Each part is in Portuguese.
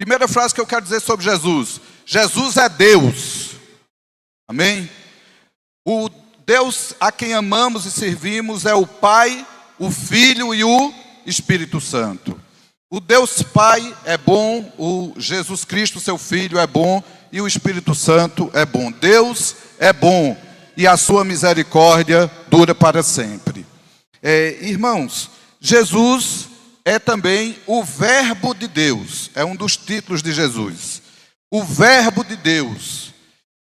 Primeira frase que eu quero dizer sobre Jesus: Jesus é Deus. Amém? O Deus a quem amamos e servimos é o Pai, o Filho e o Espírito Santo. O Deus Pai é bom, o Jesus Cristo, seu Filho, é bom, e o Espírito Santo é bom. Deus é bom e a sua misericórdia dura para sempre. Irmãos, Jesus é também o Verbo de Deus, é um dos títulos de Jesus. O Verbo de Deus.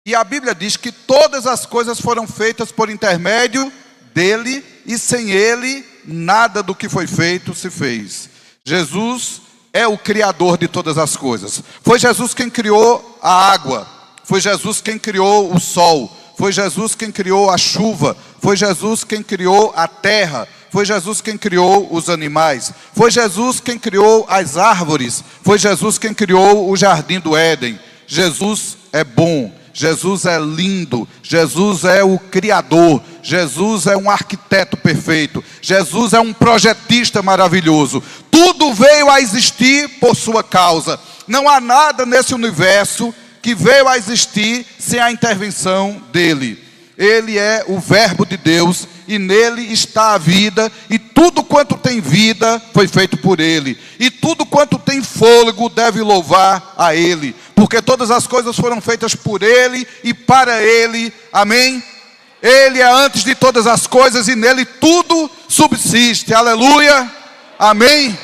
E a Bíblia diz que todas as coisas foram feitas por intermédio dele, e sem ele, nada do que foi feito se fez. Jesus é o Criador de todas as coisas. Foi Jesus quem criou a água, foi Jesus quem criou o sol, foi Jesus quem criou a chuva, foi Jesus quem criou a terra, foi Jesus quem criou os animais, foi Jesus quem criou as árvores, foi Jesus quem criou o jardim do Éden. Jesus é bom, Jesus é lindo, Jesus é o Criador, Jesus é um arquiteto perfeito, Jesus é um projetista maravilhoso. Tudo veio a existir por sua causa. Não há nada nesse universo que veio a existir sem a intervenção dele. Ele é o Verbo de Deus e nele está a vida, e tudo quanto tem vida foi feito por ele, e tudo quanto tem fôlego deve louvar a ele, porque todas as coisas foram feitas por ele e para ele. Amém? Ele é antes de todas as coisas e nele tudo subsiste. Aleluia. Amém?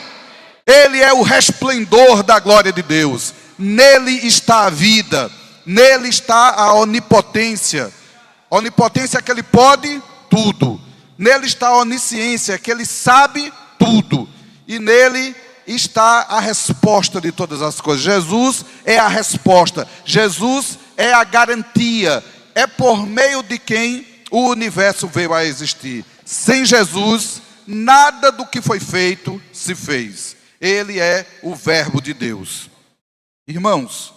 Ele é o resplendor da glória de Deus. Nele está a vida, nele está a onipotência. Onipotência é que ele pode tudo. Nele está a onisciência, que ele sabe tudo. E nele está a resposta de todas as coisas. Jesus é a resposta. Jesus é a garantia. É por meio de quem o universo veio a existir. Sem Jesus, nada do que foi feito se fez. Ele é o Verbo de Deus. Irmãos,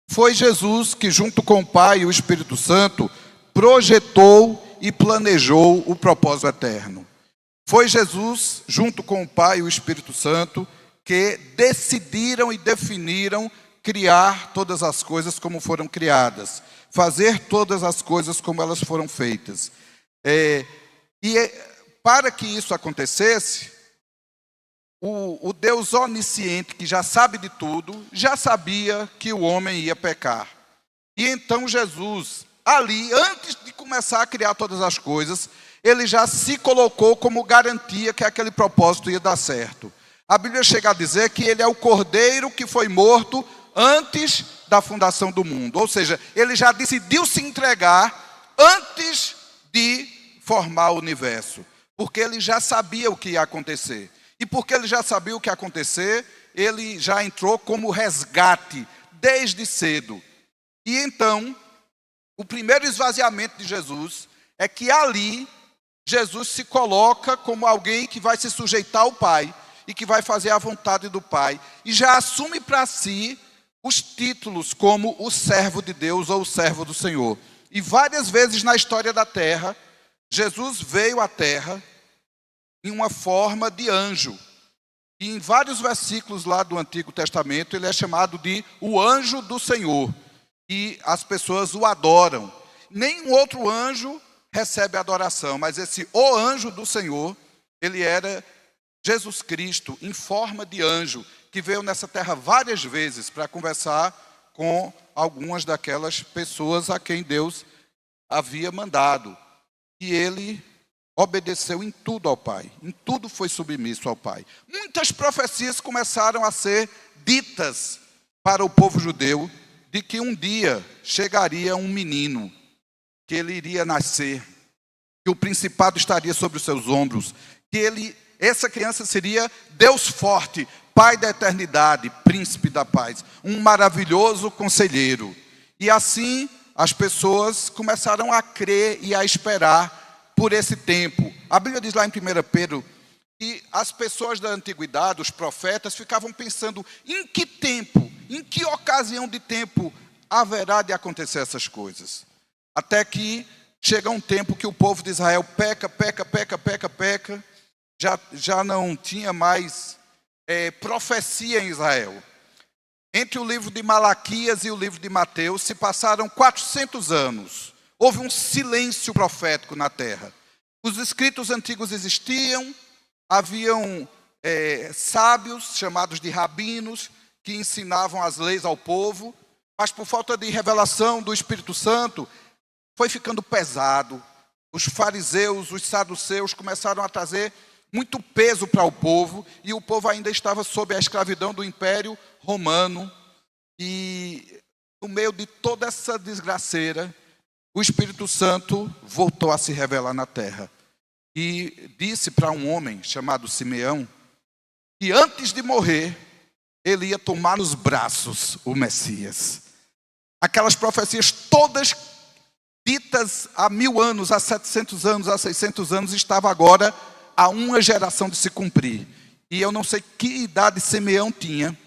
foi Jesus que, junto com o Pai e o Espírito Santo, projetou e planejou o propósito eterno. Foi Jesus, junto com o Pai e o Espírito Santo, que decidiram e definiram criar todas as coisas como foram criadas, fazer todas as coisas como elas foram feitas. Para que isso acontecesse, o Deus onisciente, que já sabe de tudo, já sabia que o homem ia pecar. E então Jesus, ali, antes de começar a criar todas as coisas, ele já se colocou como garantia que aquele propósito ia dar certo. A Bíblia chega a dizer que ele é o cordeiro que foi morto antes da fundação do mundo. Ou seja, ele já decidiu se entregar antes de formar o universo, porque ele já sabia o que ia acontecer. E porque ele já sabia o que ia acontecer, ele já entrou como resgate desde cedo. E então, o primeiro esvaziamento de Jesus é que ali Jesus se coloca como alguém que vai se sujeitar ao Pai e que vai fazer a vontade do Pai, e já assume para si os títulos como o servo de Deus ou o servo do Senhor. E várias vezes na história da terra, Jesus veio à terra em uma forma de anjo. E em vários versículos lá do Antigo Testamento, ele é chamado de o anjo do Senhor. E as pessoas o adoram. Nenhum outro anjo recebe adoração, mas o anjo do Senhor, ele era Jesus Cristo em forma de anjo, que veio nessa terra várias vezes para conversar com algumas daquelas pessoas a quem Deus havia mandado. E ele obedeceu em tudo ao Pai, em tudo foi submisso ao Pai. Muitas profecias começaram a ser ditas para o povo judeu, de que um dia chegaria um menino, que ele iria nascer, que o principado estaria sobre os seus ombros, que essa criança seria Deus forte, Pai da eternidade, príncipe da paz, um maravilhoso conselheiro. E assim as pessoas começaram a crer e a esperar por esse tempo. A Bíblia diz lá em 1 Pedro que as pessoas da antiguidade, os profetas, ficavam pensando em que tempo, em que ocasião de tempo haverá de acontecer essas coisas. Até que chega um tempo que o povo de Israel peca, já não tinha mais profecia em Israel. entre o livro de Malaquias e o livro de Mateus se passaram 400 anos. Houve um silêncio profético na terra. Os escritos antigos existiam, haviam sábios, chamados de rabinos, que ensinavam as leis ao povo, mas por falta de revelação do Espírito Santo, foi ficando pesado. Os fariseus, os saduceus começaram a trazer muito peso para o povo, e o povo ainda estava sob a escravidão do Império Romano. E no meio de toda essa desgraceira, o Espírito Santo voltou a se revelar na terra. E disse para um homem chamado Simeão, que antes de morrer, ele ia tomar nos braços o Messias. Aquelas profecias todas ditas há 1000 anos, há 700 anos, há 600 anos, estava agora a uma geração de se cumprir. E eu não sei que idade Simeão tinha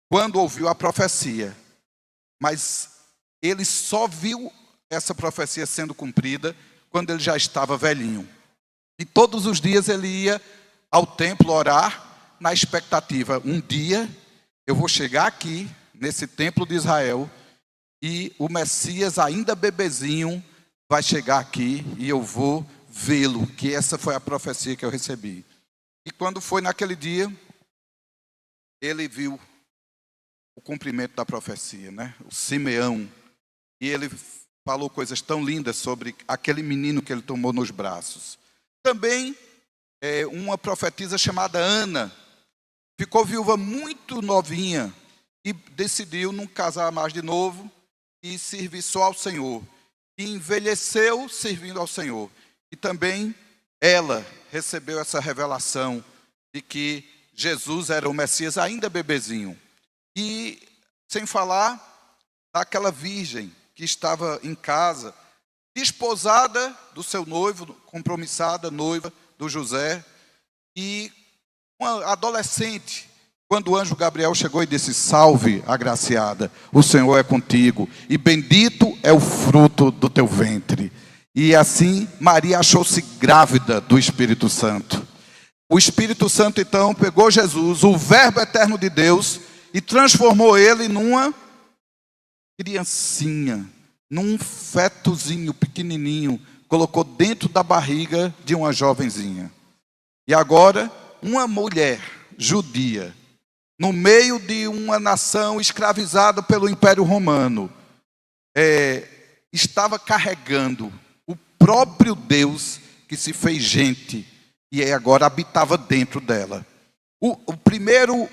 quando ouviu a profecia, mas ele só viu essa profecia sendo cumprida quando ele já estava velhinho. E todos os dias ele ia ao templo orar, na expectativa, um dia eu vou chegar aqui, nesse templo de Israel, e o Messias, ainda bebezinho, vai chegar aqui e eu vou vê-lo, que essa foi a profecia que eu recebi. E quando foi naquele dia, ele viu o cumprimento da profecia, né? O Simeão. E ele falou coisas tão lindas sobre aquele menino que ele tomou nos braços. Também uma profetisa chamada Ana ficou viúva muito novinha e decidiu não casar mais de novo e servir só ao Senhor. E envelheceu servindo ao Senhor. E também ela recebeu essa revelação de que Jesus era o Messias ainda bebezinho. E sem falar daquela virgem que estava em casa, desposada do seu noivo, compromissada, noiva do José, e uma adolescente, quando o anjo Gabriel chegou e disse: salve, agraciada, o Senhor é contigo, e bendito é o fruto do teu ventre. E assim Maria achou-se grávida do Espírito Santo. O Espírito Santo então pegou Jesus, o Verbo eterno de Deus, e transformou ele numa criancinha, num fetozinho pequenininho, colocou dentro da barriga de uma jovenzinha. E agora, uma mulher judia, no meio de uma nação escravizada pelo Império Romano, estava carregando o próprio Deus que se fez gente e agora habitava dentro dela. O primeiro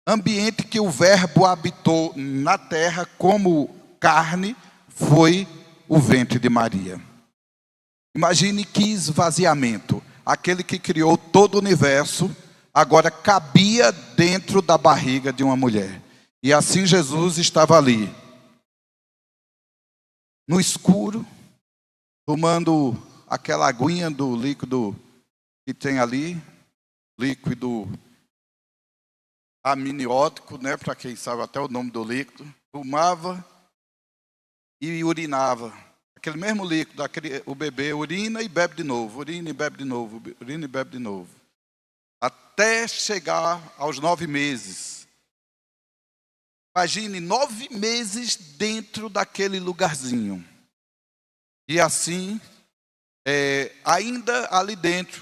ambiente que o Verbo habitou na terra como carne foi o ventre de Maria. Imagine que esvaziamento. Aquele que criou todo o universo agora cabia dentro da barriga de uma mulher. E assim Jesus estava ali, no escuro, tomando aquela aguinha do líquido que tem ali, líquido amniótico, né, para quem sabe até o nome do líquido, tomava e urinava. Aquele mesmo líquido, o bebê urina e bebe de novo, urina e bebe de novo, urina e bebe de novo. Até chegar aos 9 meses. Imagine 9 meses dentro daquele lugarzinho. E assim, ainda ali dentro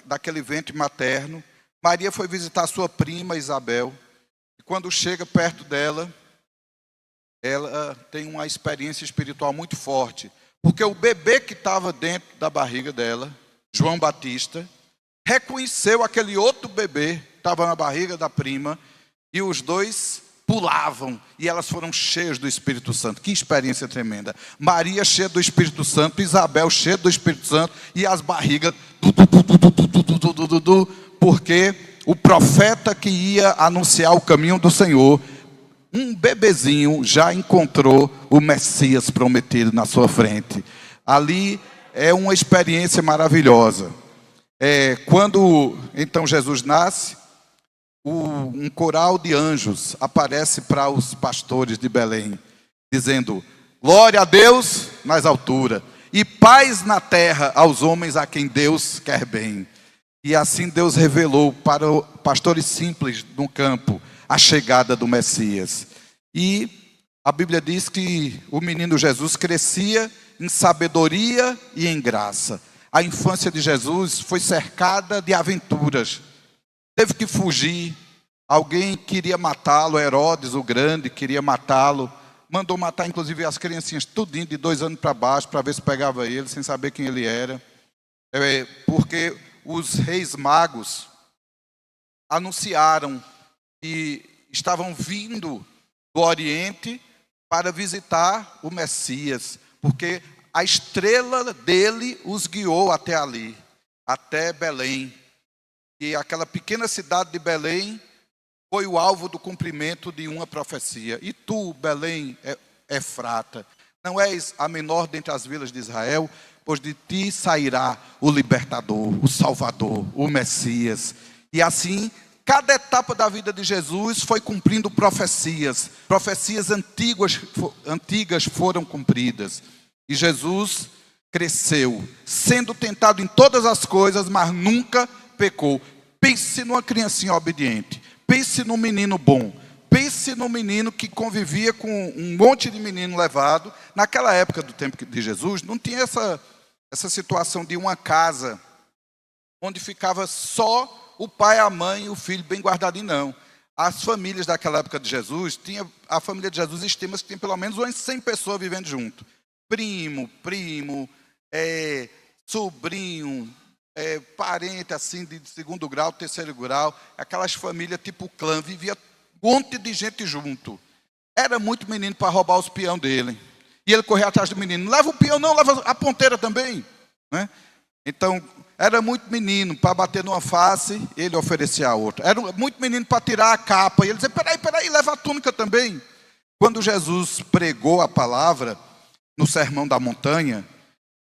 daquele ventre materno, Maria foi visitar sua prima Isabel. E quando chega perto dela, ela tem uma experiência espiritual muito forte. Porque o bebê que estava dentro da barriga dela, João Batista, reconheceu aquele outro bebê que estava na barriga da prima, e os dois pulavam, e elas foram cheias do Espírito Santo. Que experiência tremenda. Maria cheia do Espírito Santo, Isabel cheia do Espírito Santo, e as barrigas, porque o profeta que ia anunciar o caminho do Senhor, um bebezinho já encontrou o Messias prometido na sua frente. Ali é uma experiência maravilhosa. Quando então Jesus nasce, um coral de anjos aparece para os pastores de Belém, dizendo: glória a Deus nas alturas e paz na terra aos homens a quem Deus quer bem. E assim Deus revelou para os pastores simples no campo a chegada do Messias. E a Bíblia diz que o menino Jesus crescia em sabedoria e em graça. A infância de Jesus foi cercada de aventuras. Teve que fugir. Alguém queria matá-lo, Herodes o Grande queria matá-lo. Mandou matar inclusive as criancinhas tudinho de 2 anos para baixo, para ver se pegava ele, sem saber quem ele era. Porque os reis magos anunciaram que estavam vindo do Oriente para visitar o Messias, porque a estrela dele os guiou até ali, até Belém. E aquela pequena cidade de Belém foi o alvo do cumprimento de uma profecia. E tu, Belém, Efrata, não és a menor dentre as vilas de Israel, pois de ti sairá o libertador, o Salvador, o Messias. E assim, cada etapa da vida de Jesus foi cumprindo profecias. Profecias antigas foram cumpridas. E Jesus cresceu, sendo tentado em todas as coisas, mas nunca pecou. Pense numa criancinha obediente. Pense num menino bom. Pense num menino que convivia com um monte de menino levado. Naquela época do tempo de Jesus, não tinha essa situação de uma casa onde ficava só o pai, a mãe e o filho bem guardadinho, não. As famílias daquela época de Jesus, a família de Jesus estima-se que tinha pelo menos umas 100 pessoas vivendo junto. Primo, sobrinho, parente assim de 2º grau, 3º grau, aquelas famílias tipo clã, vivia um monte de gente junto. Era muito menino para roubar os peão dele. E ele corria atrás do menino, leva o peão não, leva a ponteira também, né? Então, era muito menino para bater numa face, ele oferecia a outra. Era muito menino para tirar a capa, e ele dizia, peraí, leva a túnica também. Quando Jesus pregou a palavra, no Sermão da Montanha,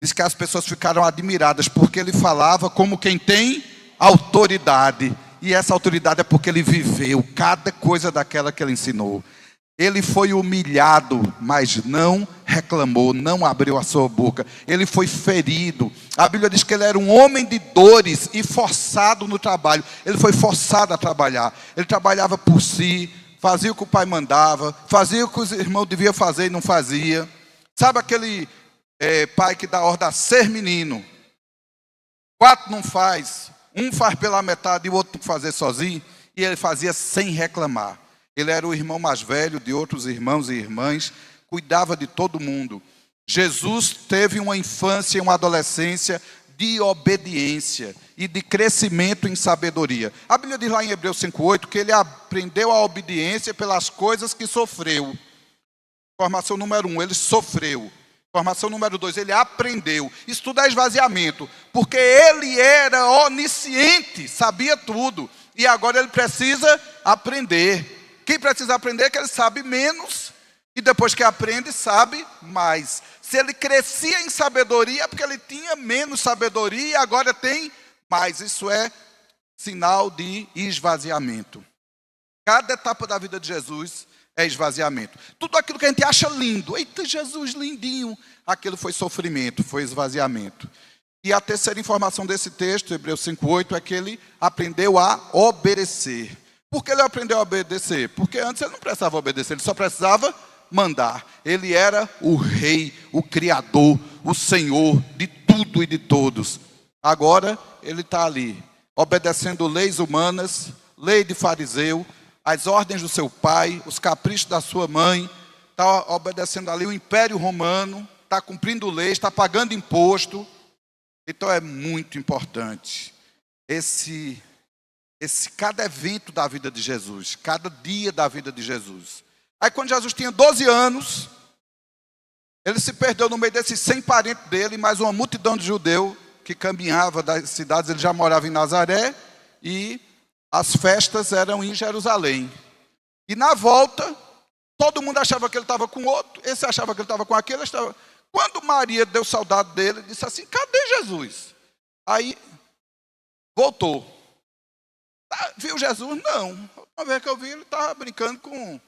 diz que as pessoas ficaram admiradas, porque ele falava como quem tem autoridade. E essa autoridade é porque ele viveu cada coisa daquela que ele ensinou. Ele foi humilhado, mas não reclamou, não abriu a sua boca. Ele foi ferido. A Bíblia diz que ele era um homem de dores e forçado no trabalho. Ele foi forçado a trabalhar. Ele trabalhava por si, fazia o que o pai mandava, fazia o que os irmãos deviam fazer e não fazia. Sabe aquele pai que dá ordem a ser menino? 4 não faz, um faz pela metade e o outro fazer sozinho. E ele fazia sem reclamar. Ele era o irmão mais velho de outros irmãos e irmãs, cuidava de todo mundo. Jesus teve uma infância e uma adolescência de obediência e de crescimento em sabedoria. A Bíblia diz lá em Hebreus 5:8 que ele aprendeu a obediência pelas coisas que sofreu. Formação número 1, ele sofreu. Formação número 2, ele aprendeu. Isso tudo é esvaziamento, porque ele era onisciente, sabia tudo. E agora ele precisa aprender. Quem precisa aprender é que ele sabe menos, e depois que aprende, sabe mais. Se ele crescia em sabedoria, é porque ele tinha menos sabedoria e agora tem mais. Isso é sinal de esvaziamento. Cada etapa da vida de Jesus é esvaziamento. Tudo aquilo que a gente acha lindo, eita, Jesus lindinho, aquilo foi sofrimento, foi esvaziamento. E a terceira informação desse texto, Hebreus 5:8, é que ele aprendeu a obedecer. Por que ele aprendeu a obedecer? Porque antes ele não precisava obedecer, ele só precisava mandar. Ele era o rei, o criador, o senhor de tudo e de todos. Agora ele está ali, obedecendo leis humanas, lei de fariseu, as ordens do seu pai, os caprichos da sua mãe, está obedecendo ali o Império Romano, está cumprindo leis, está pagando imposto. Então é muito importante cada evento da vida de Jesus, cada dia da vida de Jesus. Aí quando Jesus tinha 12 anos, ele se perdeu no meio desses 100 parentes dele, mais uma multidão de judeu que caminhava das cidades. Ele já morava em Nazaré e as festas eram em Jerusalém. E na volta, todo mundo achava que ele estava com outro, esse achava que ele estava com aquele. Quando Maria deu saudade dele, disse assim, cadê Jesus? Aí voltou. Viu Jesus? Não. Uma vez que eu vi, ele estava brincando com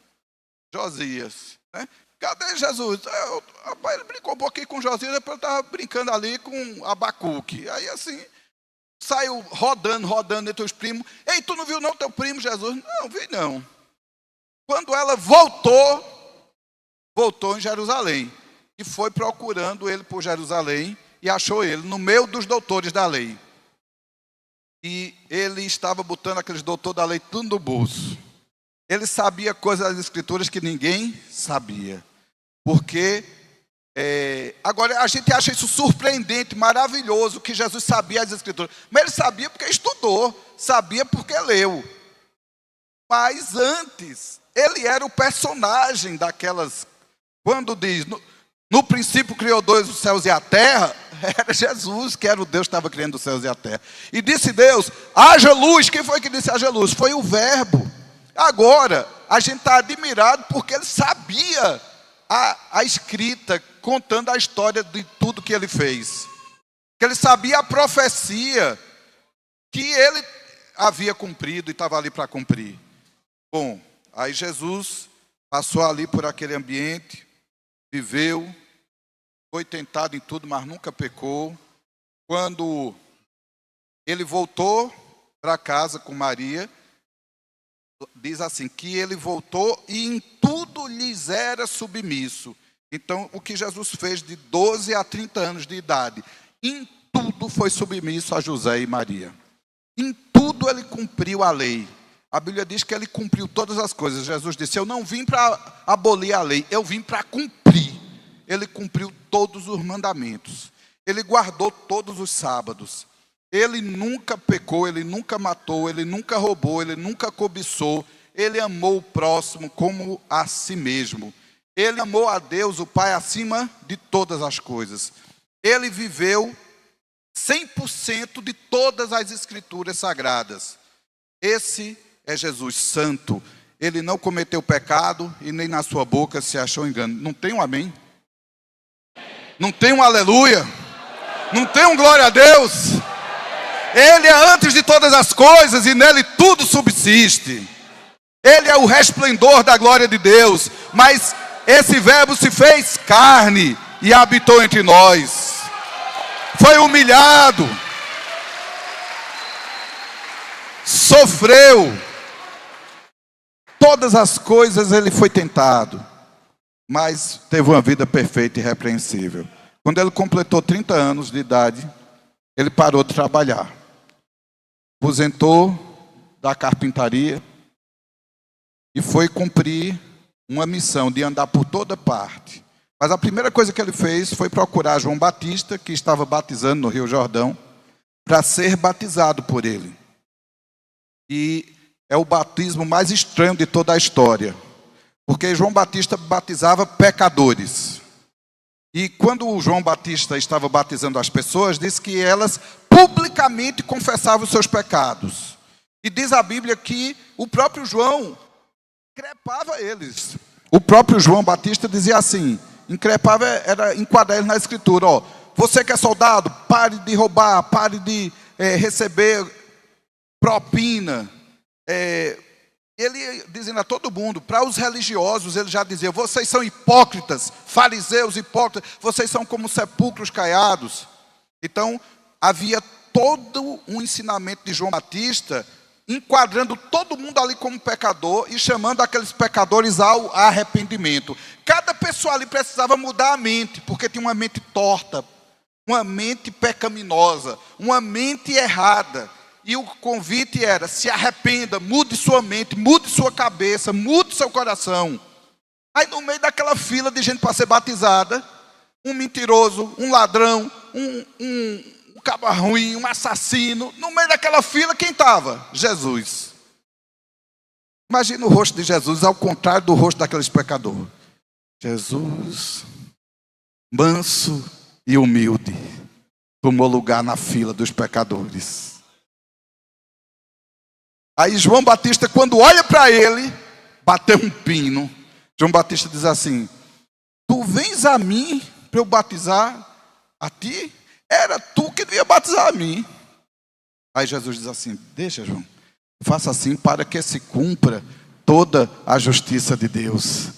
Josias, né? Cadê Jesus? Ele brincou um pouquinho com Josias, depois ele estava brincando ali com Abacuque. Aí assim, saiu rodando entre os primos. Ei, tu não viu não teu primo Jesus? Não, vi não. Quando ela voltou em Jerusalém. E foi procurando ele por Jerusalém e achou ele no meio dos doutores da lei. E ele estava botando aqueles doutores da lei tudo no bolso. Ele sabia coisas das escrituras que ninguém sabia. Porque, agora a gente acha isso surpreendente, maravilhoso, que Jesus sabia as escrituras. Mas ele sabia porque estudou, sabia porque leu. Mas antes, ele era o personagem daquelas... Quando diz, no princípio criou Deus os céus e a terra, era Jesus que era o Deus que estava criando os céus e a terra. E disse Deus, haja luz. Quem foi que disse haja luz? Foi o verbo. Agora, a gente está admirado porque ele sabia a escrita, contando a história de tudo que ele fez. Que ele sabia a profecia que ele havia cumprido e estava ali para cumprir. Bom, aí Jesus passou ali por aquele ambiente, viveu, foi tentado em tudo, mas nunca pecou. Quando ele voltou para casa com Maria, diz assim, que ele voltou e em tudo lhes era submisso. Então, o que Jesus fez de 12 a 30 anos de idade, em tudo foi submisso a José e Maria. Em tudo ele cumpriu a lei. A Bíblia diz que ele cumpriu todas as coisas. Jesus disse, eu não vim para abolir a lei, eu vim para cumprir. Ele cumpriu todos os mandamentos. Ele guardou todos os sábados. Ele nunca pecou, ele nunca matou, ele nunca roubou, ele nunca cobiçou. Ele amou o próximo como a si mesmo. Ele amou a Deus, o Pai, acima de todas as coisas. Ele viveu 100% de todas as escrituras sagradas. Esse é Jesus santo. Ele não cometeu pecado e nem na sua boca se achou engano. Não tem um amém? Não tem um aleluia? Não tem um glória a Deus? Ele é antes de todas as coisas e nele tudo subsiste. Ele é o resplendor da glória de Deus. Mas esse verbo se fez carne e habitou entre nós. Foi humilhado. Sofreu. Todas as coisas ele foi tentado. Mas teve uma vida perfeita e irrepreensível. Quando ele completou 30 anos de idade, ele parou de trabalhar. Aposentou da carpintaria e foi cumprir uma missão de andar por toda parte. Mas a primeira coisa que ele fez foi procurar João Batista, que estava batizando no Rio Jordão, para ser batizado por ele. E é o batismo mais estranho de toda a história. Porque João Batista batizava pecadores. E quando o João Batista estava batizando as pessoas, disse que elas publicamente confessavam os seus pecados. E diz a Bíblia que o próprio João increpava eles. O próprio João Batista dizia assim, increpava, era enquadrar eles na escritura. Ó, você que é soldado, pare de roubar, pare de receber propina. Ele dizendo a todo mundo, para os religiosos, ele já dizia, vocês são hipócritas, fariseus hipócritas, vocês são como sepulcros caiados. Então, havia todo um ensinamento de João Batista, enquadrando todo mundo ali como pecador e chamando aqueles pecadores ao arrependimento. Cada pessoa ali precisava mudar a mente, porque tinha uma mente torta, uma mente pecaminosa, uma mente errada. E o convite era, se arrependa, mude sua mente, mude sua cabeça, mude seu coração. Aí no meio daquela fila de gente para ser batizada, um mentiroso, um ladrão, um cabra ruim, um assassino. No meio daquela fila, quem estava? Jesus. Imagina o rosto de Jesus ao contrário do rosto daqueles pecadores. Jesus, manso e humilde, tomou lugar na fila dos pecadores. Aí João Batista, quando olha para ele, bateu um pino. João Batista diz assim, tu vens a mim para eu batizar a ti? Era tu que devia batizar a mim. Aí Jesus diz assim, deixa João, faça assim para que se cumpra toda a justiça de Deus.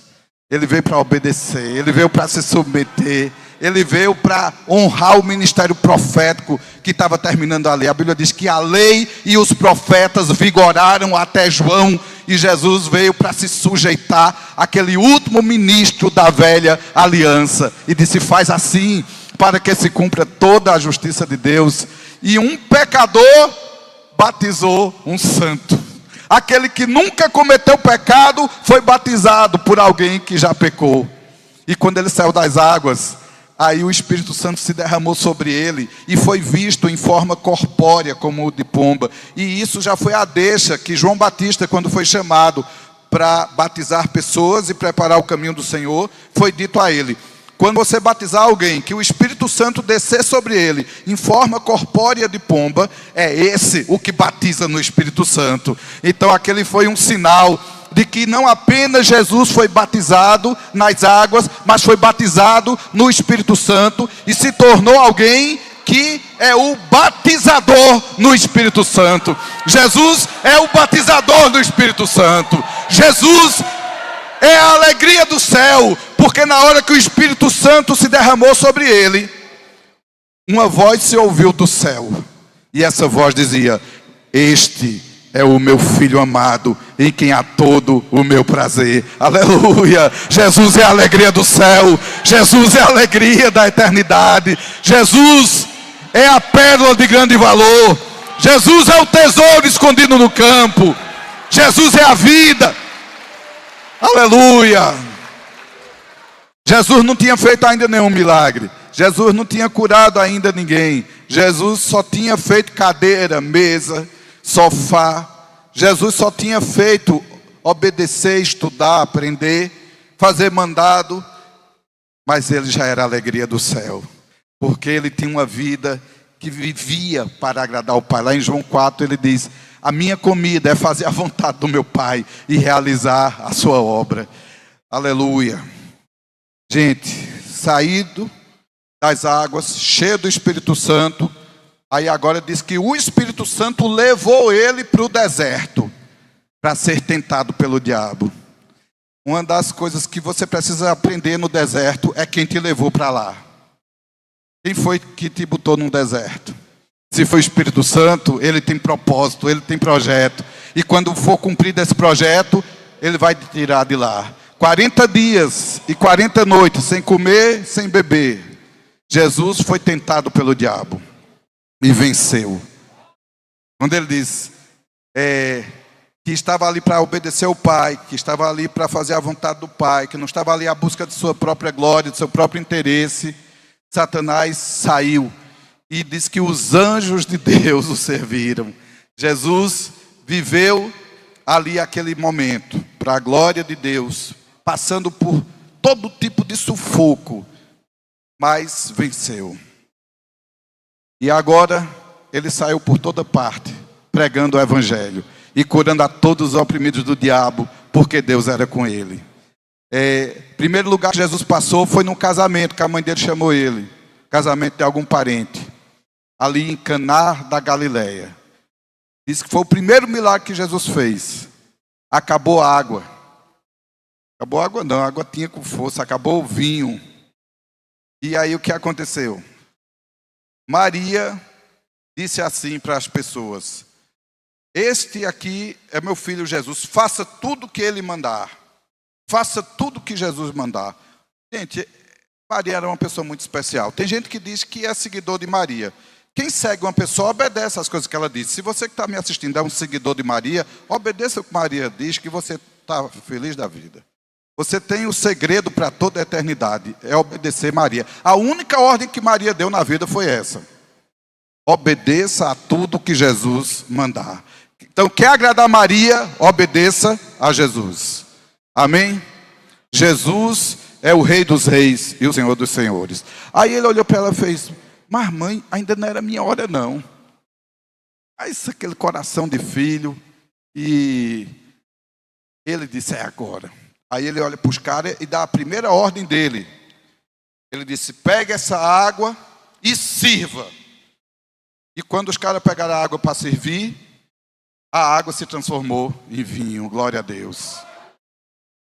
Ele veio para obedecer, ele veio para se submeter, ele veio para honrar o ministério profético que estava terminando ali. A Bíblia diz que a lei e os profetas vigoraram até João, e Jesus veio para se sujeitar àquele último ministro da velha aliança, e disse: faz assim, para que se cumpra toda a justiça de Deus. E um pecador batizou um santo. Aquele que nunca cometeu pecado foi batizado por alguém que já pecou. E quando ele saiu das águas, aí o Espírito Santo se derramou sobre ele e foi visto em forma corpórea como o de pomba. E isso já foi a deixa que João Batista, quando foi chamado para batizar pessoas e preparar o caminho do Senhor, foi dito a ele: quando você batizar alguém, que o Espírito Santo descer sobre ele em forma corpórea de pomba, é esse o que batiza no Espírito Santo. Então aquele foi um sinal de que não apenas Jesus foi batizado nas águas, mas foi batizado no Espírito Santo e se tornou alguém que é o batizador no Espírito Santo. Jesus é o batizador do Espírito Santo. Jesus é a alegria do céu, porque na hora que o Espírito Santo se derramou sobre ele, uma voz se ouviu do céu, e essa voz dizia: este é o meu filho amado, em quem há todo o meu prazer. Aleluia! Jesus é a alegria do céu, Jesus é a alegria da eternidade, Jesus é a pérola de grande valor, Jesus é o tesouro escondido no campo, Jesus é a vida. Aleluia! Jesus não tinha feito ainda nenhum milagre, Jesus não tinha curado ainda ninguém, Jesus só tinha feito cadeira, mesa, sofá. Jesus só tinha feito obedecer, estudar, aprender, fazer mandado. Mas ele já era a alegria do céu, porque ele tinha uma vida que vivia para agradar o Pai. Lá em João 4 ele diz: a minha comida é fazer a vontade do meu Pai e realizar a sua obra. Aleluia. Gente, saído das águas, cheio do Espírito Santo, aí agora diz que o Espírito Santo levou ele para o deserto, para ser tentado pelo diabo. Uma das coisas que você precisa aprender no deserto é quem te levou para lá. Quem foi que te botou num deserto? Se foi o Espírito Santo, ele tem propósito, ele tem projeto. E quando for cumprido esse projeto, ele vai te tirar de lá. 40 dias e 40 noites, sem comer, sem beber. Jesus foi tentado pelo diabo e venceu. Quando ele diz que estava ali para obedecer ao Pai, que estava ali para fazer a vontade do Pai, que não estava ali à busca de sua própria glória, de seu próprio interesse, Satanás saiu e diz que os anjos de Deus o serviram. Jesus viveu ali aquele momento para a glória de Deus, passando por todo tipo de sufoco, mas venceu. E agora ele saiu por toda parte, pregando o Evangelho e curando a todos os oprimidos do diabo, porque Deus era com ele. Primeiro lugar que Jesus passou foi num casamento, que a mãe dele chamou ele, casamento de algum parente, ali em Caná da Galileia. Diz que foi o primeiro milagre que Jesus fez. Acabou a água. Acabou a água não, a água tinha com força, acabou o vinho. E aí o que aconteceu? Maria disse assim para as pessoas: este aqui é meu filho Jesus, faça tudo o que ele mandar. Faça tudo o que Jesus mandar. Gente, Maria era uma pessoa muito especial. Tem gente que diz que é seguidor de Maria. Quem segue uma pessoa obedece às coisas que ela diz. Se você que está me assistindo é um seguidor de Maria, obedeça o que Maria diz, que você está feliz da vida. Você tem o segredo para toda a eternidade, é obedecer Maria. A única ordem que Maria deu na vida foi essa: obedeça a tudo que Jesus mandar. Então, quer agradar Maria, obedeça a Jesus. Amém? Jesus é o Rei dos Reis e o Senhor dos Senhores. Aí ele olhou para ela e fez: mas mãe, ainda não era minha hora não. Aí isso, aquele coração de filho. E ele disse: é agora. Aí ele olha para os caras e dá a primeira ordem dele. Ele disse: pega essa água e sirva. E quando os caras pegaram a água para servir, a água se transformou em vinho. Glória a Deus.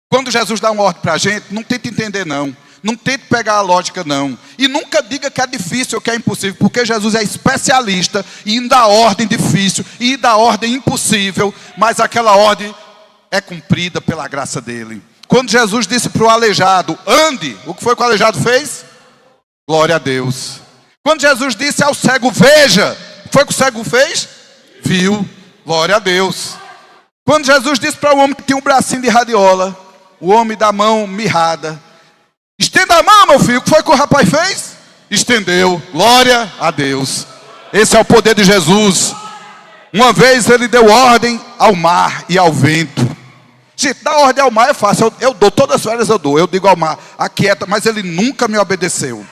Quando Jesus dá uma ordem para a gente, não tenta entender não. Não tente pegar a lógica, não. E nunca diga que é difícil ou que é impossível, porque Jesus é especialista em dar ordem difícil e dar ordem impossível, mas aquela ordem é cumprida pela graça dele. Quando Jesus disse para o aleijado, ande, o que foi que o aleijado fez? Glória a Deus. Quando Jesus disse ao cego, veja, o que foi que o cego fez? Viu, glória a Deus. Quando Jesus disse para o homem que tinha um bracinho de radiola, o homem da mão mirrada, estenda a mão, meu filho, o que foi que o rapaz fez? Estendeu, glória a Deus. Esse é o poder de Jesus. Uma vez ele deu ordem ao mar e ao vento. Gente, dar ordem ao mar é fácil, eu dou, todas as férias eu digo ao mar, aquieta, mas ele nunca me obedeceu.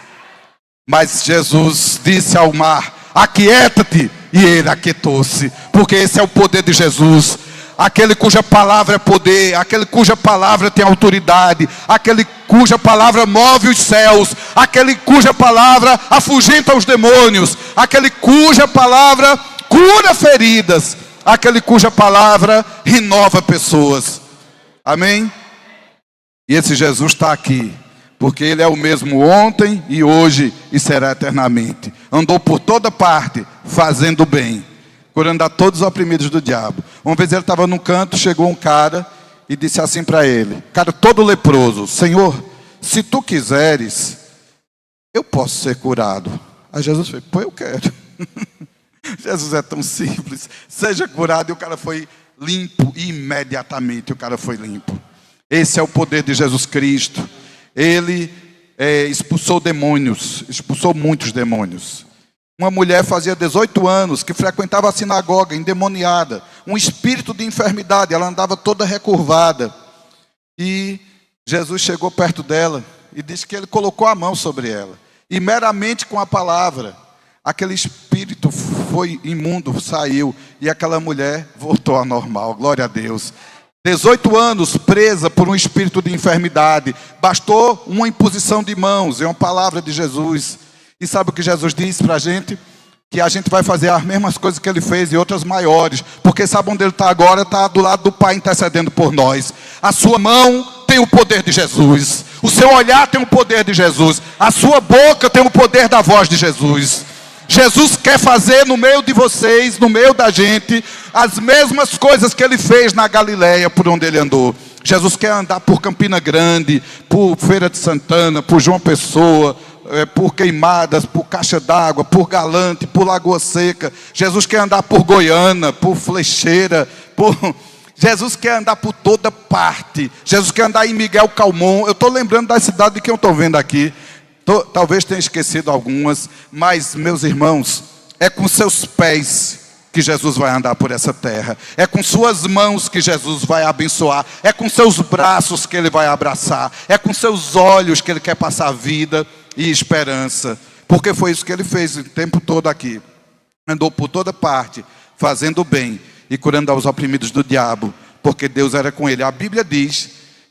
Mas Jesus disse ao mar, aquieta-te, e ele aquietou-se, porque esse é o poder de Jesus. Aquele cuja palavra é poder, aquele cuja palavra tem autoridade, aquele cuja palavra move os céus, aquele cuja palavra afugenta os demônios, aquele cuja palavra cura feridas, aquele cuja palavra renova pessoas. Amém? E esse Jesus está aqui, porque ele é o mesmo ontem e hoje e será eternamente. Andou por toda parte, fazendo bem, curando a todos os oprimidos do diabo. Uma vez ele estava num canto, chegou um cara e disse assim para ele, cara todo leproso, Senhor, se tu quiseres, eu posso ser curado. Aí Jesus fez, pô, eu quero. Jesus é tão simples, seja curado. E o cara foi limpo, e imediatamente o cara foi limpo. Esse é o poder de Jesus Cristo. Ele expulsou demônios, expulsou muitos demônios. Uma mulher fazia 18 anos, que frequentava a sinagoga, endemoniada, um espírito de enfermidade, ela andava toda recurvada. E Jesus chegou perto dela e disse que ele colocou a mão sobre ela. E meramente com a palavra, aquele espírito foi imundo, saiu, e aquela mulher voltou ao normal, glória a Deus. 18 anos presa por um espírito de enfermidade, bastou uma imposição de mãos, é uma palavra de Jesus. E sabe o que Jesus disse para a gente? Que a gente vai fazer as mesmas coisas que ele fez e outras maiores, porque sabe onde ele está agora? Está do lado do Pai intercedendo por nós. A sua mão tem o poder de Jesus, o seu olhar tem o poder de Jesus, a sua boca tem o poder da voz de Jesus. Jesus quer fazer no meio de vocês, no meio da gente, as mesmas coisas que ele fez na Galileia, por onde ele andou. Jesus quer andar por Campina Grande, por Feira de Santana, por João Pessoa, por Queimadas, por Caixa d'Água, por Galante, por Lagoa Seca. Jesus quer andar por Goiânia, por Flecheira, Jesus quer andar por toda parte. Jesus quer andar em Miguel Calmon. Eu estou lembrando da cidade de quem eu estou vendo aqui. Talvez tenha esquecido algumas, mas, meus irmãos, é com seus pés que Jesus vai andar por essa terra, é com suas mãos que Jesus vai abençoar, é com seus braços que ele vai abraçar, é com seus olhos que ele quer passar vida e esperança, porque foi isso que ele fez o tempo todo aqui. Andou por toda parte, fazendo bem e curando aos oprimidos do diabo, porque Deus era com ele. A Bíblia diz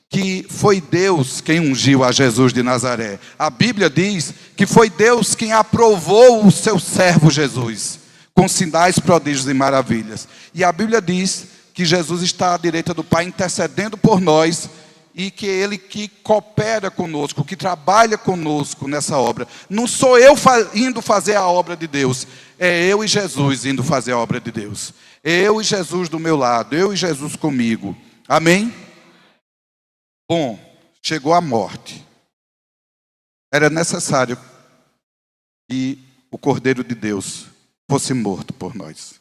que foi Deus quem ungiu a Jesus de Nazaré. A Bíblia diz que foi Deus quem aprovou o seu servo Jesus, com sinais, prodígios e maravilhas. E a Bíblia diz que Jesus está à direita do Pai, intercedendo por nós, e que Ele que coopera conosco, que trabalha conosco nessa obra. Não sou eu indo fazer a obra de Deus, é eu e Jesus indo fazer a obra de Deus. Eu e Jesus do meu lado, eu e Jesus comigo. Amém? Bom, chegou a morte. Era necessário que o Cordeiro de Deus fosse morto por nós.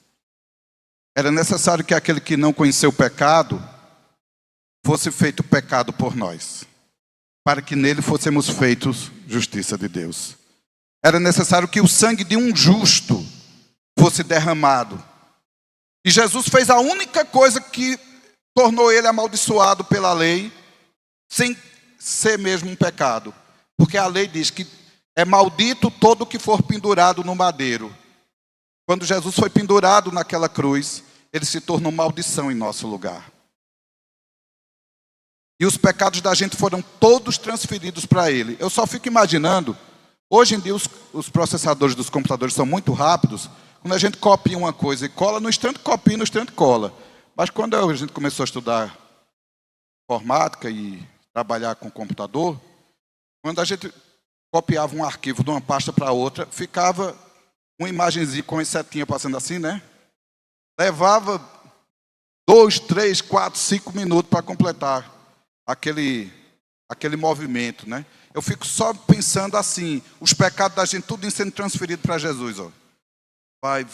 Era necessário que aquele que não conheceu o pecado fosse feito pecado por nós, para que nele fôssemos feitos justiça de Deus. Era necessário que o sangue de um justo fosse derramado. E Jesus fez a única coisa que tornou ele amaldiçoado pela lei, sem ser mesmo um pecado. Porque a lei diz que é maldito todo que for pendurado no madeiro. Quando Jesus foi pendurado naquela cruz, ele se tornou maldição em nosso lugar. E os pecados da gente foram todos transferidos para ele. Eu só fico imaginando, hoje em dia os processadores dos computadores são muito rápidos. Quando a gente copia uma coisa e cola, no instante copia, no instante cola. Mas quando a gente começou a estudar informática e trabalhar com computador, Quando a gente copiava um arquivo de uma pasta para outra, ficava uma imagenzinha com as setinhas passando assim, né? Levava 2, 3, 4, 5 minutos para completar aquele movimento, né? Eu fico só pensando assim, os pecados da gente tudo sendo transferido para Jesus, ó. Vai.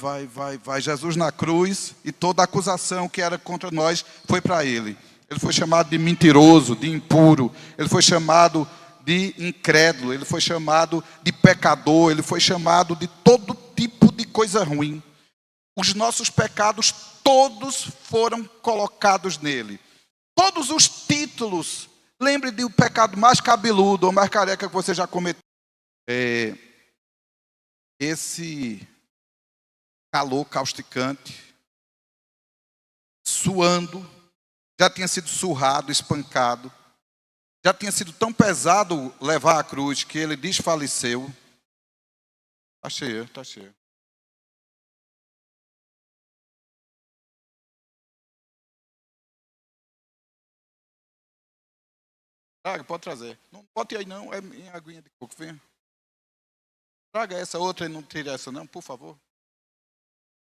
Jesus na cruz e toda a acusação que era contra nós foi para ele. Ele foi chamado de mentiroso, de impuro. Ele foi chamado de incrédulo. Ele foi chamado de pecador. Ele foi chamado de todo tipo de coisa ruim. Os nossos pecados todos foram colocados nele. Todos os títulos. Lembre do pecado mais cabeludo ou mais careca que você já cometeu. Esse calor causticante, suando, já tinha sido surrado, espancado, já tinha sido tão pesado levar a cruz que ele desfaleceu. Está cheio, está cheio. Traga, pode trazer. Não pode ir aí não, é minha aguinha de coco, venha. Traga essa outra e não tire essa não, por favor.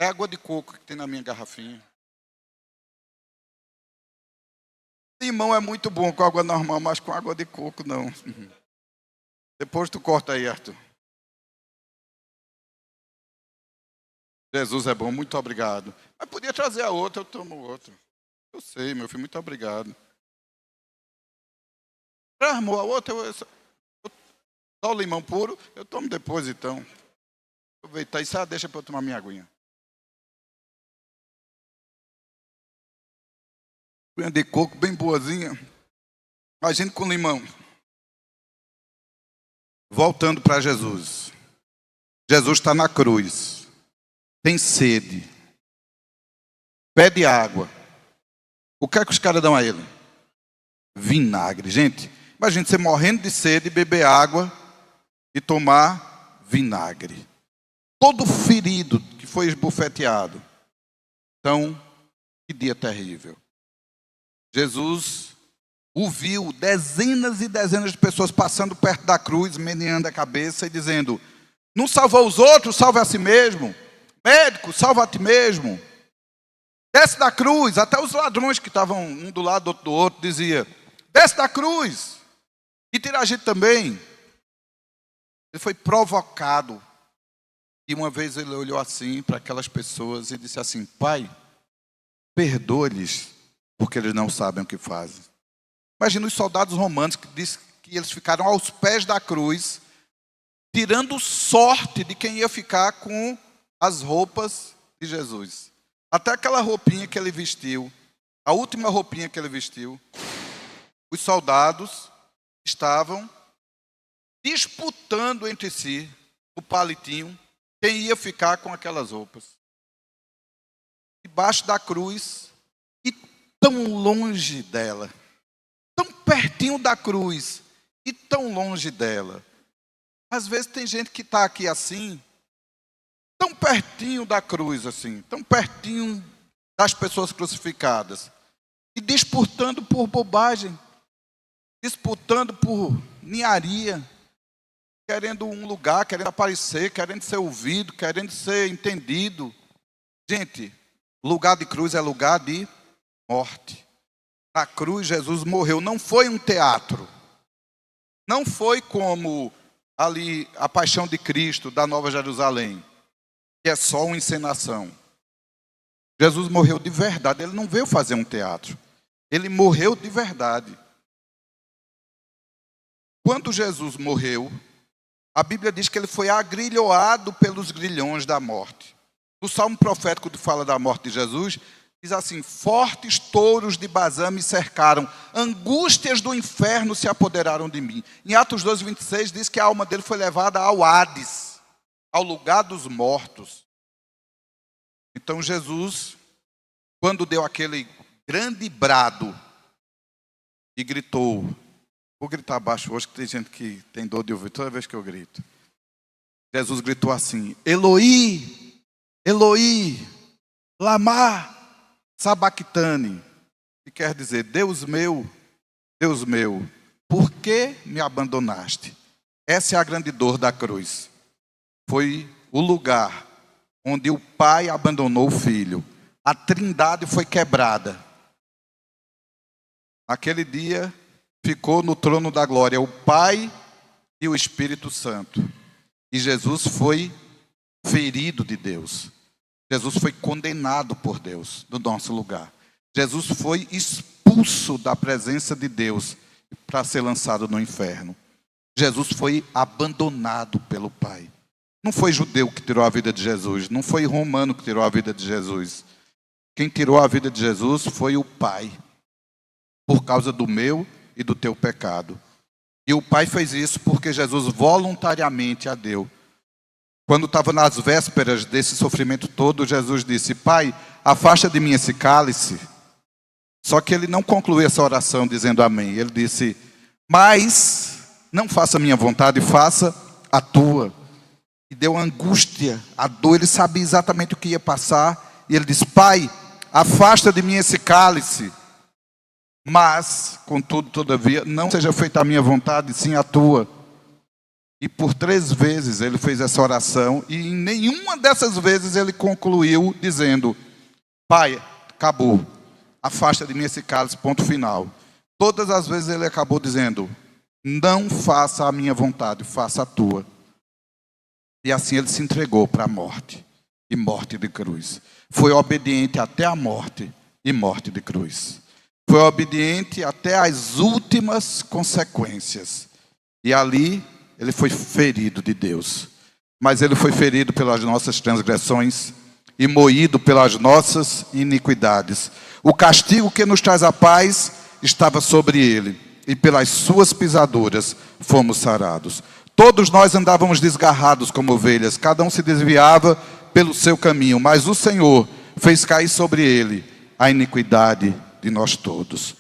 É água de coco que tem na minha garrafinha. Limão é muito bom com água normal, mas com água de coco não. Depois tu corta aí, Arthur. Jesus é bom, muito obrigado. Mas podia trazer a outra, eu tomo outra. Eu sei, meu filho, muito obrigado. Armou a outra, só o limão puro, eu tomo depois então. Aproveitar isso, deixa para eu tomar minha aguinha. Aguinha de coco bem boazinha. A gente com limão. Voltando para Jesus. Jesus está na cruz. Tem sede. Pede água. O que é que os caras dão a ele? Vinagre. Gente, imagina você morrendo de sede, beber água e tomar vinagre. Todo ferido que foi esbofeteado. Então, que dia terrível. Jesus o viu, dezenas e dezenas de pessoas passando perto da cruz, meneando a cabeça e dizendo: não salvou os outros, salve a si mesmo. Médico, salva a ti mesmo. Desce da cruz. Até os ladrões que estavam um do lado, outro do outro, dizia: desce da cruz e tira a gente também. Ele foi provocado. E uma vez ele olhou assim para aquelas pessoas e disse assim: Pai, perdoe-lhes, porque eles não sabem o que fazem. Imagina os soldados romanos que dizem que eles ficaram aos pés da cruz, tirando sorte de quem ia ficar com as roupas de Jesus. Até aquela roupinha que ele vestiu, a última roupinha que ele vestiu, os soldados estavam disputando entre si, o palitinho, quem ia ficar com aquelas roupas. Debaixo da cruz e tão longe dela. Tão pertinho da cruz e tão longe dela. Às vezes tem gente que está aqui assim, tão pertinho da cruz assim, tão pertinho das pessoas crucificadas. E disputando por bobagem, disputando por ninharia, querendo um lugar, querendo aparecer, querendo ser ouvido, querendo ser entendido. Gente, lugar de cruz é lugar de morte. Na cruz Jesus morreu, não foi um teatro. Não foi como ali a Paixão de Cristo da Nova Jerusalém, que é só uma encenação. Jesus morreu de verdade, ele não veio fazer um teatro. Ele morreu de verdade. Quando Jesus morreu, a Bíblia diz que ele foi agrilhoado pelos grilhões da morte. No Salmo profético que fala da morte de Jesus, diz assim: fortes touros de Bazã me cercaram, angústias do inferno se apoderaram de mim. Em Atos 2, 26 diz que a alma dele foi levada ao Hades, ao lugar dos mortos. Então Jesus, quando deu aquele grande brado e gritou, vou gritar baixo hoje que tem gente que tem dor de ouvir toda vez que eu grito. Jesus gritou assim: Eloi, Eloi, lama sabactane, que quer dizer: Deus meu, por que me abandonaste? Essa é a grande dor da cruz. Foi o lugar onde o pai abandonou o filho. A trindade foi quebrada. Naquele dia ficou no trono da glória o Pai e o Espírito Santo. E Jesus foi ferido de Deus. Jesus foi condenado por Deus no nosso lugar. Jesus foi expulso da presença de Deus para ser lançado no inferno. Jesus foi abandonado pelo Pai. Não foi judeu que tirou a vida de Jesus, não foi romano que tirou a vida de Jesus. Quem tirou a vida de Jesus foi o Pai, por causa do meu e do teu pecado. E o Pai fez isso porque Jesus voluntariamente a deu. Quando estava nas vésperas desse sofrimento todo, Jesus disse: Pai, afasta de mim esse cálice. Só que ele não concluiu essa oração dizendo amém. Ele disse: mas não faça a minha vontade, faça a tua. E deu angústia, a dor, ele sabia exatamente o que ia passar. E ele disse: Pai, afasta de mim esse cálice. Mas, contudo, todavia, não seja feita a minha vontade, sim a tua. E por 3 vezes ele fez essa oração, e em nenhuma dessas vezes ele concluiu dizendo: Pai, acabou, afasta de mim esse cálice, ponto final. Todas as vezes ele acabou dizendo: não faça a minha vontade, faça a tua. E assim ele se entregou para a morte, e morte de cruz. Foi obediente até a morte, e morte de cruz. Foi obediente até as últimas consequências. E ali ele foi ferido de Deus. Mas ele foi ferido pelas nossas transgressões e moído pelas nossas iniquidades. O castigo que nos traz a paz estava sobre ele, e pelas suas pisaduras fomos sarados. Todos nós andávamos desgarrados como ovelhas, cada um se desviava pelo seu caminho, mas o Senhor fez cair sobre ele a iniquidade de nós todos.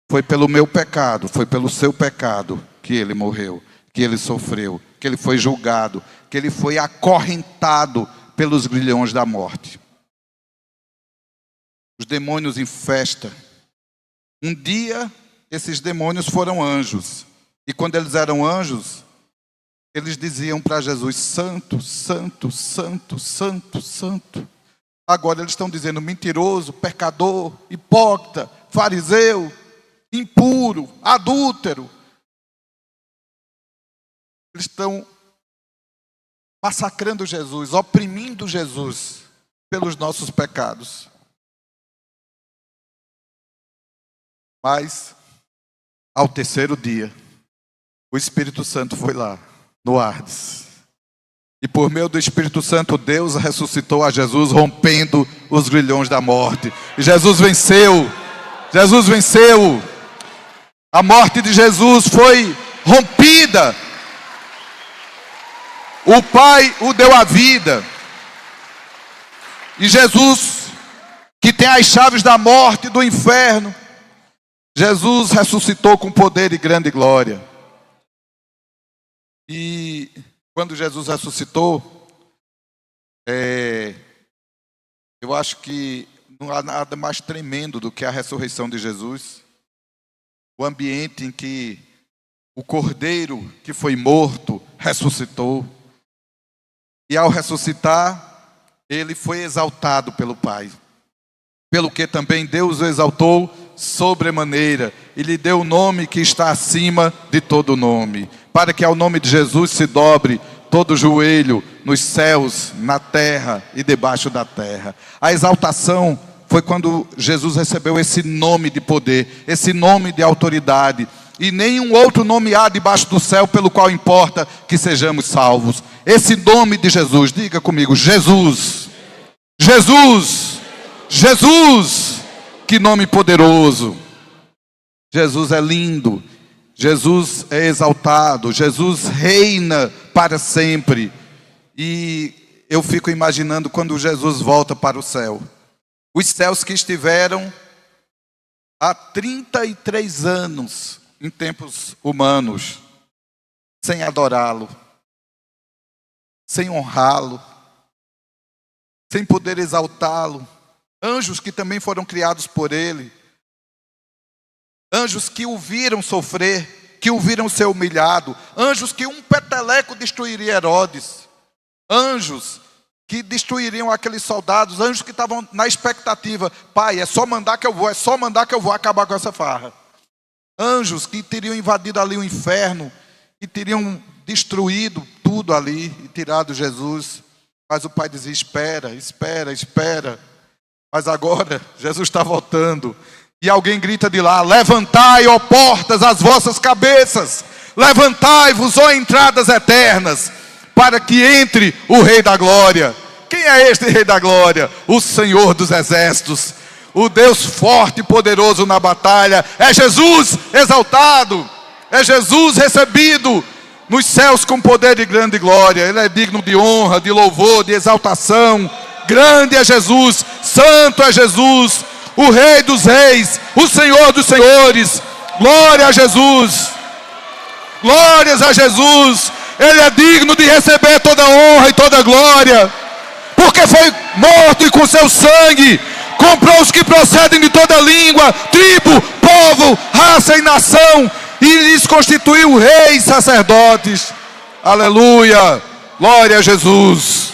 Foi pelo meu pecado, foi pelo seu pecado que ele morreu, que ele sofreu, que ele foi julgado, que ele foi acorrentado pelos grilhões da morte. Os demônios em festa. Um dia, esses demônios foram anjos. E quando eles eram anjos, eles diziam para Jesus: santo, santo, santo, santo, santo. Agora eles estão dizendo: mentiroso, pecador, hipócrita, fariseu, impuro, adúltero. Eles estão massacrando Jesus, oprimindo Jesus pelos nossos pecados. Mas, ao terceiro dia, o Espírito Santo foi lá, no Hades. E por meio do Espírito Santo, Deus ressuscitou a Jesus, rompendo os grilhões da morte. E Jesus venceu. Jesus venceu. A morte de Jesus foi rompida. O Pai o deu a vida. E Jesus, que tem as chaves da morte e do inferno, Jesus ressuscitou com poder e grande glória. E quando Jesus ressuscitou, eu acho que não há nada mais tremendo do que a ressurreição de Jesus. O ambiente em que o cordeiro que foi morto ressuscitou. E ao ressuscitar, ele foi exaltado pelo Pai. Pelo que também Deus o exaltou sobremaneira, e lhe deu o nome que está acima de todo nome, para que ao nome de Jesus se dobre todo joelho, nos céus, na terra e debaixo da terra. A exaltação foi quando Jesus recebeu esse nome de poder, esse nome de autoridade, e nenhum outro nome há debaixo do céu pelo qual importa que sejamos salvos. Esse nome de Jesus, diga comigo: Jesus, Jesus, Jesus. Que nome poderoso. Jesus é lindo, Jesus é exaltado, Jesus reina para sempre. E eu fico imaginando quando Jesus volta para o céu. Os céus que estiveram há 33 anos em tempos humanos, sem adorá-lo, sem honrá-lo, sem poder exaltá-lo. Anjos que também foram criados por ele. Anjos que o viram sofrer, que o viram ser humilhado, anjos que um peteleco destruiria Herodes, anjos que destruiriam aqueles soldados, anjos que estavam na expectativa, pai, é só mandar que eu vou acabar com essa farra. Anjos que teriam invadido ali o inferno, que teriam destruído tudo ali e tirado Jesus. Mas o pai dizia, espera. Mas agora Jesus está voltando. E alguém grita de lá, levantai, ó portas, as vossas cabeças. Levantai-vos, ó entradas eternas, para que entre o Rei da Glória. Quem é este Rei da Glória? O Senhor dos Exércitos, o Deus forte e poderoso na batalha. É Jesus exaltado, é Jesus recebido nos céus com poder e grande glória. Ele é digno de honra, de louvor, de exaltação. Grande é Jesus, santo é Jesus, o Rei dos reis, o Senhor dos senhores. Glória a Jesus, glórias a Jesus. Ele é digno de receber toda honra e toda glória, porque foi morto e com seu sangue comprou os que procedem de toda língua, tribo, povo, raça e nação, e lhes constituiu reis, sacerdotes. Aleluia, glória a Jesus,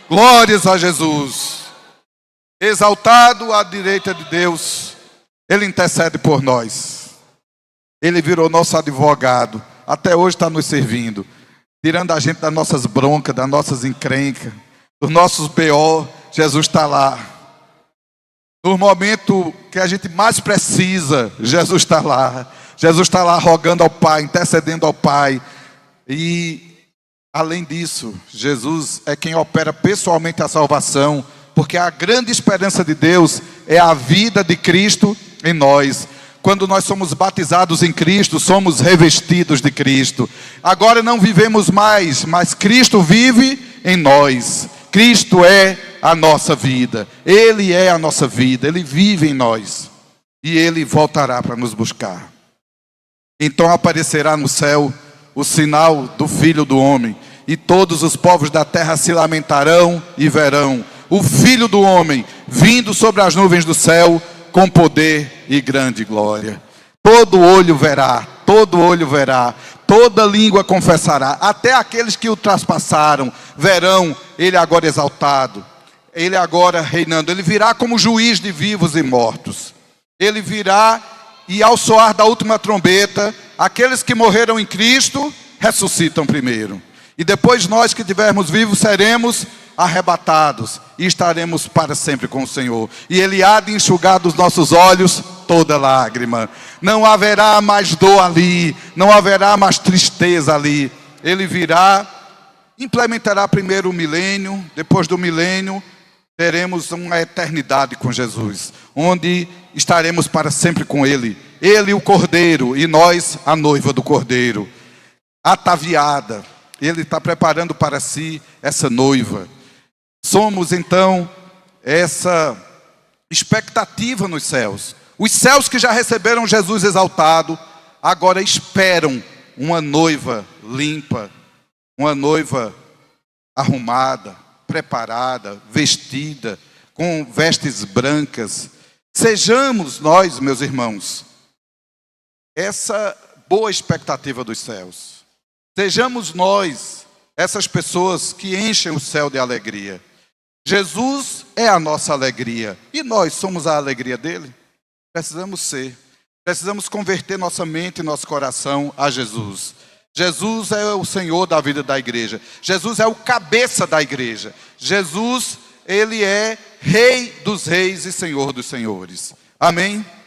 glórias a Jesus. Exaltado à direita de Deus, Ele intercede por nós. Ele virou nosso advogado, até hoje está nos servindo, tirando a gente das nossas broncas, das nossas encrencas, dos nossos B.O., Jesus está lá. No momento que a gente mais precisa, Jesus está lá. Jesus está lá rogando ao Pai, intercedendo ao Pai. E, além disso, Jesus é quem opera pessoalmente a salvação, porque a grande esperança de Deus é a vida de Cristo em nós. Quando nós somos batizados em Cristo, somos revestidos de Cristo. Agora não vivemos mais, mas Cristo vive em nós. Cristo é a nossa vida. Ele é a nossa vida. Ele vive em nós. E Ele voltará para nos buscar. Então aparecerá no céu o sinal do Filho do Homem. E todos os povos da terra se lamentarão e verão o Filho do Homem vindo sobre as nuvens do céu com poder e grande glória. Todo olho verá, toda língua confessará, até aqueles que o traspassaram verão Ele agora exaltado, Ele agora reinando. Ele virá como juiz de vivos e mortos. Ele virá e ao soar da última trombeta, aqueles que morreram em Cristo ressuscitam primeiro. E depois nós que estivermos vivos seremos arrebatados e estaremos para sempre com o Senhor. E Ele há de enxugar dos nossos olhos toda lágrima. Não haverá mais dor ali, não haverá mais tristeza ali. Ele virá, implementará primeiro o milênio, depois do milênio teremos uma eternidade com Jesus, onde estaremos para sempre com Ele. Ele o Cordeiro e nós a noiva do Cordeiro, ataviada. Ele está preparando para si essa noiva. Somos então essa expectativa nos céus. Os céus que já receberam Jesus exaltado, agora esperam uma noiva limpa, uma noiva arrumada, preparada, vestida, com vestes brancas. Sejamos nós, meus irmãos, essa boa expectativa dos céus. Sejamos nós essas pessoas que enchem o céu de alegria. Jesus é a nossa alegria. E nós somos a alegria dele? Precisamos ser. Precisamos converter nossa mente e nosso coração a Jesus. Jesus é o Senhor da vida da igreja. Jesus é o cabeça da igreja. Jesus, Ele é Rei dos reis e Senhor dos senhores. Amém?